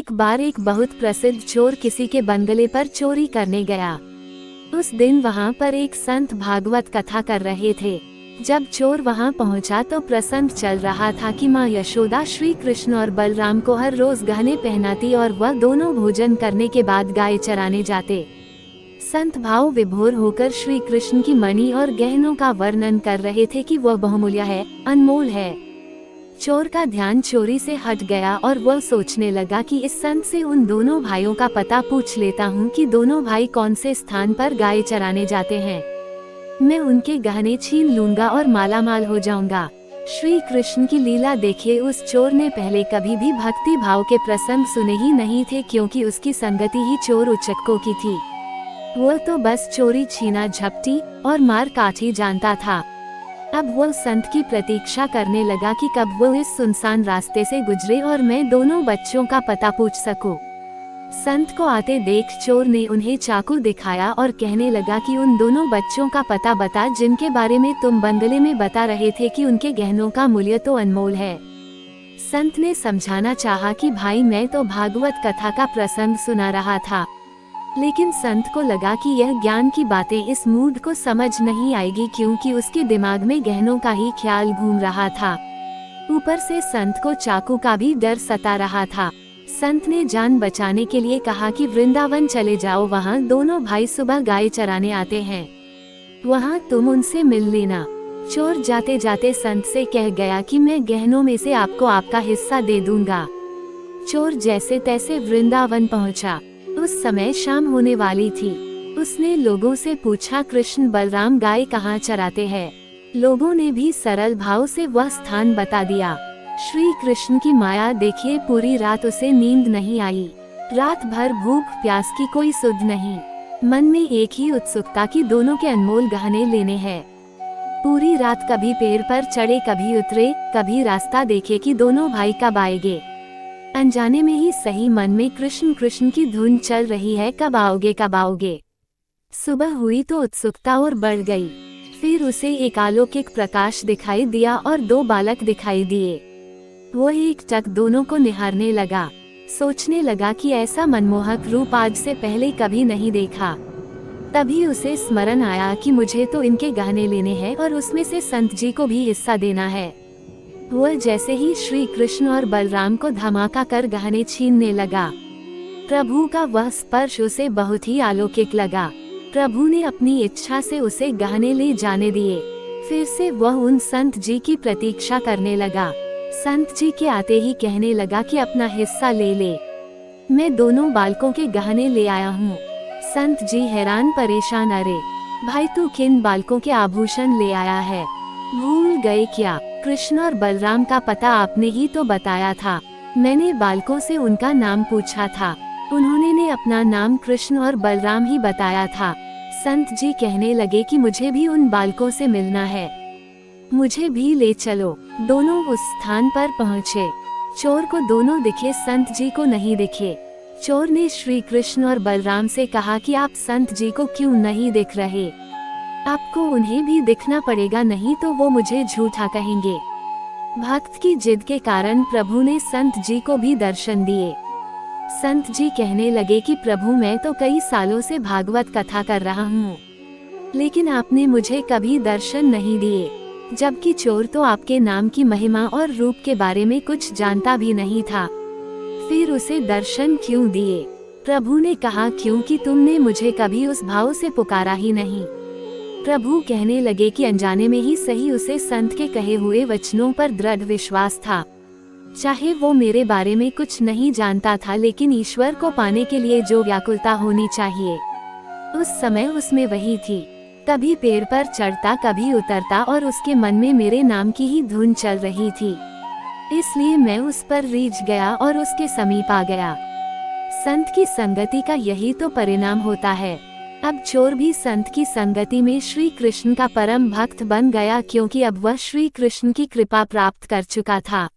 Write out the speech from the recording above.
एक बार एक बहुत प्रसिद्ध चोर किसी के बंगले पर चोरी करने गया। उस दिन वहां पर एक संत भागवत कथा कर रहे थे। जब चोर वहां पहुंचा तो प्रसंग चल रहा था कि माँ यशोदा श्री कृष्ण और बलराम को हर रोज गहने पहनाती और वह दोनों भोजन करने के बाद गाय चराने जाते। संत भाव विभोर होकर श्री कृष्ण की मणि और गहनों का वर्णन कर रहे थे कि वह बहुमूल्य है, अनमोल है। चोर का ध्यान चोरी से हट गया और वह सोचने लगा कि इस संत से उन दोनों भाइयों का पता पूछ लेता हूँ कि दोनों भाई कौन से स्थान पर गाय चराने जाते हैं। मैं उनके गहने छीन लूंगा और मालामाल हो जाऊंगा। श्री कृष्ण की लीला देखिए, उस चोर ने पहले कभी भी भक्ति भाव के प्रसंग सुने ही नहीं थे, क्योंकि उसकी संगति ही चोर उचक्कों की थी। वह तो बस चोरी, छीना झपटी और मार काट ही जानता था। अब वह संत की प्रतीक्षा करने लगा कि कब वो इस सुनसान रास्ते से गुजरे और मैं दोनों बच्चों का पता पूछ सकूं। संत को आते देख चोर ने उन्हें चाकू दिखाया और कहने लगा कि उन दोनों बच्चों का पता बता जिनके बारे में तुम बंगले में बता रहे थे कि उनके गहनों का मूल्य तो अनमोल है। संत ने समझाना चाहा कि भाई, मैं तो भागवत कथा का प्रसंग सुना रहा था, लेकिन संत को लगा कि यह ज्ञान की बातें इस मूढ़ को समझ नहीं आएगी, क्योंकि उसके दिमाग में गहनों का ही ख्याल घूम रहा था। ऊपर से संत को चाकू का भी डर सता रहा था। संत ने जान बचाने के लिए कहा कि वृंदावन चले जाओ, वहाँ दोनों भाई सुबह गाय चराने आते हैं, वहाँ तुम उनसे मिल लेना। चोर जाते जाते संत से कह गया कि मैं गहनों में से आपको आपका हिस्सा दे दूंगा। चोर जैसे तैसे वृंदावन पहुँचा। उस समय शाम होने वाली थी। उसने लोगों से पूछा, कृष्ण बलराम गाय कहाँ चराते हैं? लोगों ने भी सरल भाव से वह स्थान बता दिया। श्री कृष्ण की माया देखिए, पूरी रात उसे नींद नहीं आई। रात भर भूख प्यास की कोई सुध नहीं। मन में एक ही उत्सुकता कि दोनों के अनमोल गहने लेने हैं। पूरी रात कभी पेड़ पर चढ़े, कभी उतरे, कभी रास्ता देखे कि दोनों भाई कब आएंगे। अनजाने में ही सही मन में कृष्ण कृष्ण की धुन चल रही है, कब आओगे कब आओगे। सुबह हुई तो उत्सुकता और बढ़ गई। फिर उसे एक अलौकिक प्रकाश दिखाई दिया और दो बालक दिखाई दिए। वो एक टक दोनों को निहारने लगा। सोचने लगा कि ऐसा मनमोहक रूप आज से पहले कभी नहीं देखा। तभी उसे स्मरण आया कि मुझे तो इनके गहने लेने हैं और उसमें से संत जी को भी हिस्सा देना है। वह जैसे ही श्री कृष्ण और बलराम को धमाका कर गहने छीनने लगा। प्रभु का वह स्पर्श उसे बहुत ही अलौकिक लगा। प्रभु ने अपनी इच्छा से उसे गहने ले जाने दिए। फिर से वह उन संत जी की प्रतीक्षा करने लगा। संत जी के आते ही कहने लगा कि अपना हिस्सा ले ले, मैं दोनों बालकों के गहने ले आया हूँ। संत जी हैरान परेशान, अरे भाई, तू किन बालकों के आभूषण ले आया है? भूल गए क्या? कृष्ण और बलराम का पता आपने ही तो बताया था। मैंने बालकों से उनका नाम पूछा था, उन्होंने ने अपना नाम कृष्ण और बलराम ही बताया था। संत जी कहने लगे कि मुझे भी उन बालकों से मिलना है, मुझे भी ले चलो। दोनों उस स्थान पर पहुँचे। चोर को दोनों दिखे, संत जी को नहीं दिखे। चोर ने श्री कृष्ण और बलराम से कहा कि आप संत जी को क्यों नहीं दिख रहे? आपको उन्हें भी दिखना पड़ेगा, नहीं तो वो मुझे झूठा कहेंगे। भक्त की जिद के कारण प्रभु ने संत जी को भी दर्शन दिए। संत जी कहने लगे कि प्रभु, मैं तो कई सालों से भागवत कथा कर रहा हूँ, लेकिन आपने मुझे कभी दर्शन नहीं दिए, जबकि चोर तो आपके नाम की महिमा और रूप के बारे में कुछ जानता भी नहीं था। फिर उसे दर्शन क्यों दिए? प्रभु ने कहा, क्योंकि तुमने मुझे कभी उस भाव से पुकारा ही नहीं। प्रभु कहने लगे कि अनजाने में ही सही उसे संत के कहे हुए वचनों पर दृढ़ विश्वास था। चाहे वो मेरे बारे में कुछ नहीं जानता था, लेकिन ईश्वर को पाने के लिए जो व्याकुलता होनी चाहिए, उस समय उसमें वही थी। कभी पेड़ पर चढ़ता, कभी उतरता और उसके मन में मेरे नाम की ही धुन चल रही थी। इसलिए मैं उस पर रीझ गया और उसके समीप आ गया। संत की संगति का यही तो परिणाम होता है। अब चोर भी संत की संगति में श्री कृष्ण का परम भक्त बन गया, क्योंकि अब वह श्री कृष्ण की कृपा प्राप्त कर चुका था।